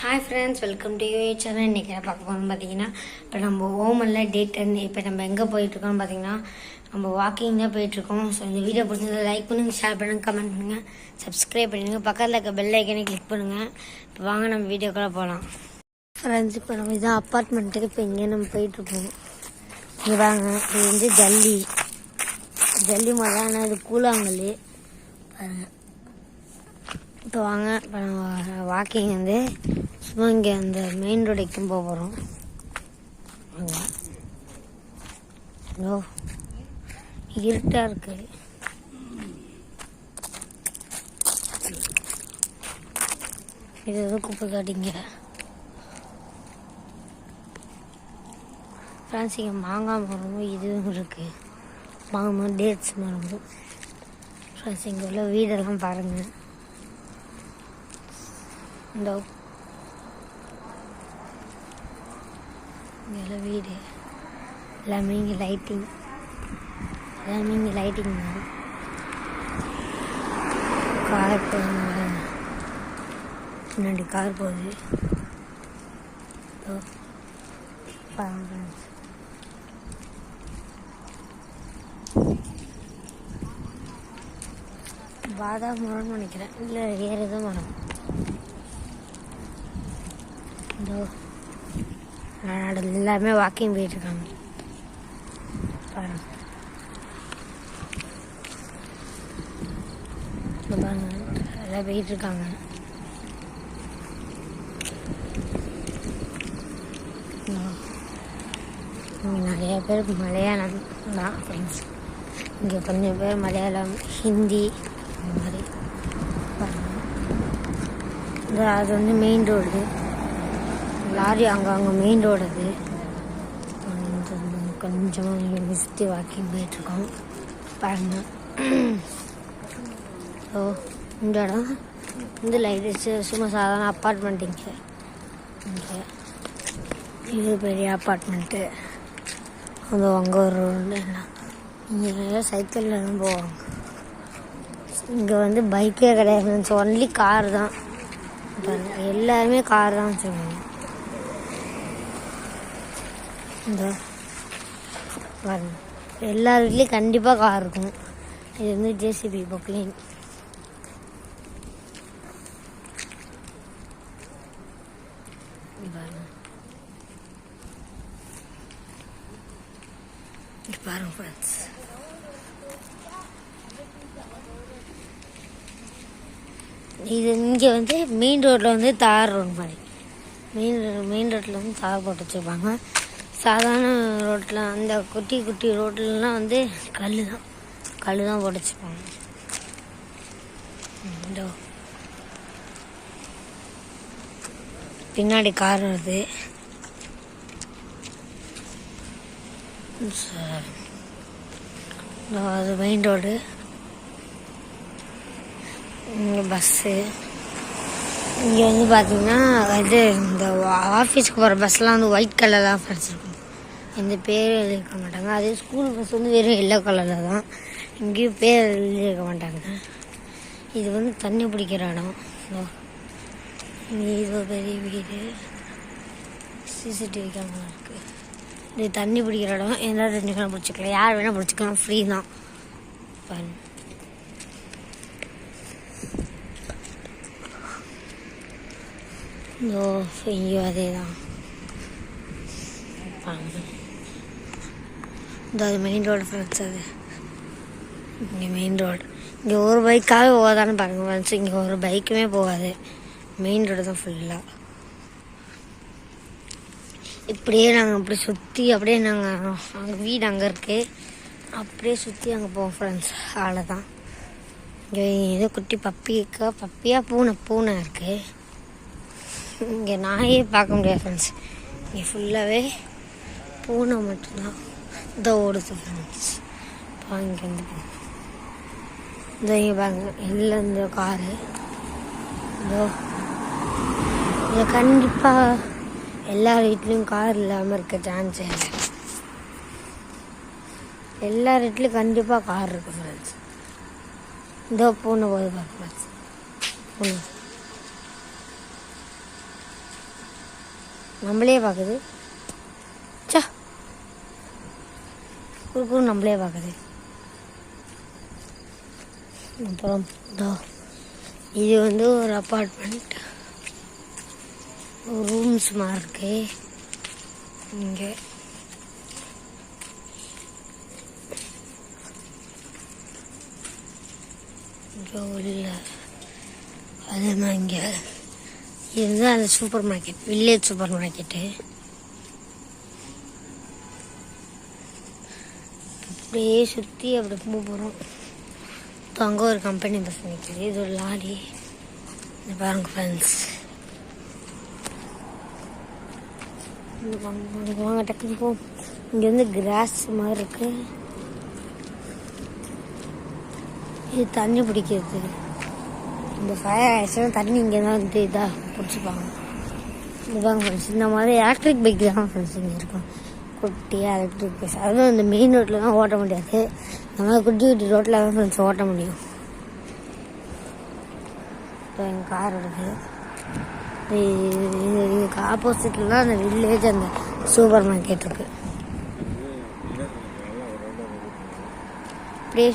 Hi friends, welcome to you channel. இன்றைக்கி என்ன பார்க்க போகணும்னு பார்த்தீங்கன்னா, இப்போ நம்ம ஓமனில் டே 10. இப்போ நம்ம எங்கே போயிட்டுருக்கோம்னு பார்த்தீங்கன்னா, நம்ம வாக்கிங் தான் போயிட்டுருக்கோம். ஸோ இந்த வீடியோ பிடிச்சதை லைக் பண்ணுங்கள், ஷேர் பண்ணுங்கள், கமெண்ட் பண்ணுங்கள், சப்ஸ்கிரைப் பண்ணுங்கள், பக்கத்தில் இருக்க பெல் ஐக்கனே கிளிக் பண்ணுங்கள். இப்போ வாங்க நம்ம வீடியோக்குள்ளே போகலாம். ஃப்ரெண்ட்ஸ், இப்போ நம்ம இதான் அப்பார்ட்மெண்ட்டுக்கு இப்போ இங்கே நம்ம போயிட்டுருக்கோம். இங்கே வாங்க, இது வந்து ஜல்லி மாதிரி, இது கூழாங்கல்லி பாருங்கள். இப்போ வாங்க, இப்போ நம்ம வாக்கிங் வந்து சும்மா இங்கே அந்த மெயின் ரோடுக்கும் போக போகிறோம். ஓ, இருட்டாக இருக்கு. இது எதுவும் குப்பை காட்டிங்க ஃப்ரெண்ட்ஸ். இங்கே மாங்காய் மரமும் இதுவும் இருக்குது. மாங்காய் டேட்ஸ் மரமும். ஃப்ரெண்ட்ஸ், இங்கே உள்ள வீடெல்லாம் பாருங்கள். இந்த இங்கே வீடு எல்லாமே இங்கே லைட்டிங் தான். கார் போகுது, முன்னாடி கார் போகுது. பாதாம் மரம்னு நினைக்கிறேன், இல்லை வேறு எதுவும் மரம். எல்லாருமே வாக்கிங் போயிட்டுருக்காங்க பாருங்க. எல்லாம் போயிட்டுருக்காங்க. நிறைய பேர் மலையாளம் தான் ஃப்ரெண்ட்ஸ். இங்கே கொஞ்சம் பேர் மலையாளம், ஹிந்தி அந்த மாதிரி பாருங்க. அது வந்து மெயின் ரோடு. லாரி அங்கே மெயின் ரோடு. அது கொஞ்சமாக இங்கே மிஸ்டி வாக்கிங் போயிட்டுருக்கோம் பாருங்க. ஸோ இந்த இடம் வந்து லைட்டு சும்மா சாதாரண அப்பார்ட்மெண்ட்டுங்க. இங்கே இது பெரிய அப்பார்ட்மெண்ட்டு. அது அங்கே ஒரு ரோடு. இங்கே சைக்கிளில் தான் போவாங்க. இங்கே வந்து பைக்கே கிடையாது, ஒன்லி கார் தான் பாருங்க. எல்லாருமே கார் தான் வச்சுருக்காங்க. இந்த பாருங்க, எல்லார் வீட்லேயும் கண்டிப்பாக கார் இருக்கும். இது வந்து ஜேசிபி பொக்லின். பாருங்க ஃப்ரெண்ட்ஸ், இது இங்கே வந்து மெயின் ரோட்டில் வந்து தார் ரோடு மாதிரி. மெயின் ரோட்டில் வந்து தார் போட்டு வச்சுருப்பாங்க. சாதாரண ரோட்டில் அந்த குட்டி குட்டி ரோட்லலாம் வந்து கல் தான் போட்டு வச்சுருப்பாங்க. பின்னாடி கார் வருது. அது மெயின் ரோடு. இங்கே பஸ்ஸு. இங்கே வந்து பார்த்தீங்கன்னா இது இந்த ஆஃபீஸ்க்கு போகிற பஸ்லாம் வந்து ஒயிட் கலர் தான் ஃப்ரெண்ட்ஸ் இருக்கும். எந்த பேரும் எழுதியிருக்க மாட்டாங்க. அதே ஸ்கூல் பஸ் வந்து வெறும் எல்லோ கலரில் தான். இங்கேயும் பேர் எழுதியிருக்க மாட்டாங்க. இது வந்து தண்ணி பிடிக்கிற இடம். இது பெரிய வீடு, சிசிடிவி கேமரா இருக்குது. இது தண்ணி பிடிக்கிற இடம். எந்த தண்ணி வேணால் பிடிச்சிக்கலாம், யார் வேணால் பிடிச்சிக்கலாம், ஃப்ரீ தான் பாருங்க. இங்கேயும் அதே தான். அது மெயின் ரோடு ஃப்ரெண்ட்ஸ். அது இங்கே மெயின் ரோடு. இங்கே ஒரு பைக்காகவே போகாதான்னு பாருங்கள் ஃப்ரெண்ட்ஸ். இங்கே ஒரு பைக்குமே போகாது, மெயின் ரோடு தான் ஃபுல்லாக. இப்படியே நாங்கள் அப்படி சுற்றி அப்படியே நாங்கள் அங்கே வீடு அங்கே இருக்குது, அப்படியே சுற்றி அங்கே போவோம் ஃப்ரெண்ட்ஸ். அவ்வளோதான். இங்கே ஏதோ குட்டி பப்பியாக பூனை இருக்குது. இங்கே நாயே பார்க்க முடியாது ஃப்ரெண்ட்ஸ். இங்கே ஃபுல்லாகவே பூனை மட்டும்தான். இதோ ஓடுது ஃப்ரெண்ட்ஸ். இங்கேருந்து இதோ இங்கே பாருங்க, எல்லாம் இந்த காரு. இதோ இதை கண்டிப்பாக எல்லார் வீட்லேயும் கார் இல்லாமல் இருக்க சான்ஸே இல்லை. எல்லார் வீட்லேயும் கண்டிப்பாக கார் இருக்குது ஃப்ரெண்ட்ஸ். இதோ பூனை போது பார்க்க ஃப்ரெண்ட்ஸ். பூனை நம்மளே பார்க்குது. சா குறுக்கு நம்மளே பார்க்குது. அப்புறம் இது வந்து ஒரு அப்பார்ட்மெண்ட், ரூம்ஸ் மாதிரி இருக்கு இங்கே. இங்கே உள்ள அதே மாதிரி இங்கே இதுதான் அந்த super market, village super market. அப்படியே சுற்றி அப்படி போகிறோம். அங்கே ஒரு கம்பெனி பஸ் நிற்கிது. இது ஒரு லாரி. இந்த பாருங்க ஃப்ரெண்ட்ஸ், வாங்க டக்குன்னு போ. இங்கே வந்து கிராஸ் மாதிரி இருக்கு. இது தண்ணி பிடிக்கிறது. இந்த ஃபயர் ஆயிடுச்சுன்னா தண்ணி இங்கே தான் வந்து இதாக பிடிச்சிப்பாங்க. இதுதாங்க ஃப்ரெண்ட்ஸ். இந்த மாதிரி எலக்ட்ரிக் பைக் தான் ஃப்ரெண்ட்ஸ் இங்கே இருக்கும். குட்டியாக எலக்ட்ரிக் பைக்ஸ். அதுவும் இந்த மெயின் ரோட்டில் தான் ஓட்ட முடியாது. இந்த மாதிரி குட்டி குட்டி ரோட்டில் தான் ஃப்ரெண்ட்ஸ் ஓட்ட முடியும். இப்போ எங்கள் கார் இருக்குது. இதுக்கு ஆப்போசிட்டில் தான் அந்த வில்லேஜ் அந்த சூப்பர் மார்க்கெட் இருக்குது. அப்படியே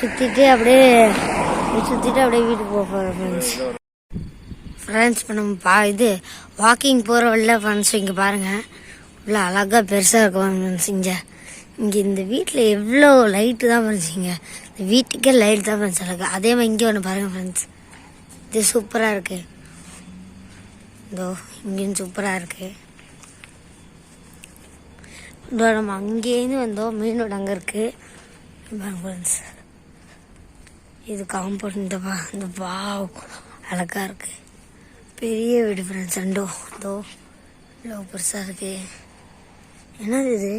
சுற்றிட்டு அப்படியே வீட்டுக்கு போக போகிறோம் ஃப்ரெண்ட்ஸ். இப்போ நம்ம இது வாக்கிங் போகிற வழியில ஃப்ரெண்ட்ஸ் இங்கே பாருங்கள், இவ்வளோ அழகாக பெருசாக இருக்கும் ஃப்ரெண்ட்ஸ். இங்கே இந்த வீட்டில் எவ்வளோ லைட்டு தான் ஃப்ரெண்ட்ஸ். இங்கே இந்த வீட்டுக்கே லைட் தான் ஃப்ரெண்ட்ஸ் அழகு. அதே மாதிரி இங்கே ஒன்று பாருங்கள் ஃப்ரெண்ட்ஸ், இது சூப்பராக இருக்குது. இதோ இங்கேயும் சூப்பராக இருக்குது. இதோ நம்ம அங்கேருந்து வந்தோம், மெயின் ரோடு அங்கே இருக்குது பாருங்க ஃப்ரெண்ட்ஸ். இது காம்பவுண்ட். இந்த வாவ் அழகாக இருக்குது. பெரிய வீடு ஃப்ரெண்ட்ஸ். ரெண்டோ இதோ இவ்வளோ பெருசாக இருக்குது. என்னது இது?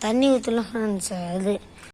தண்ணி ஊற்றலாம் ஃப்ரெண்ட்ஸ். அது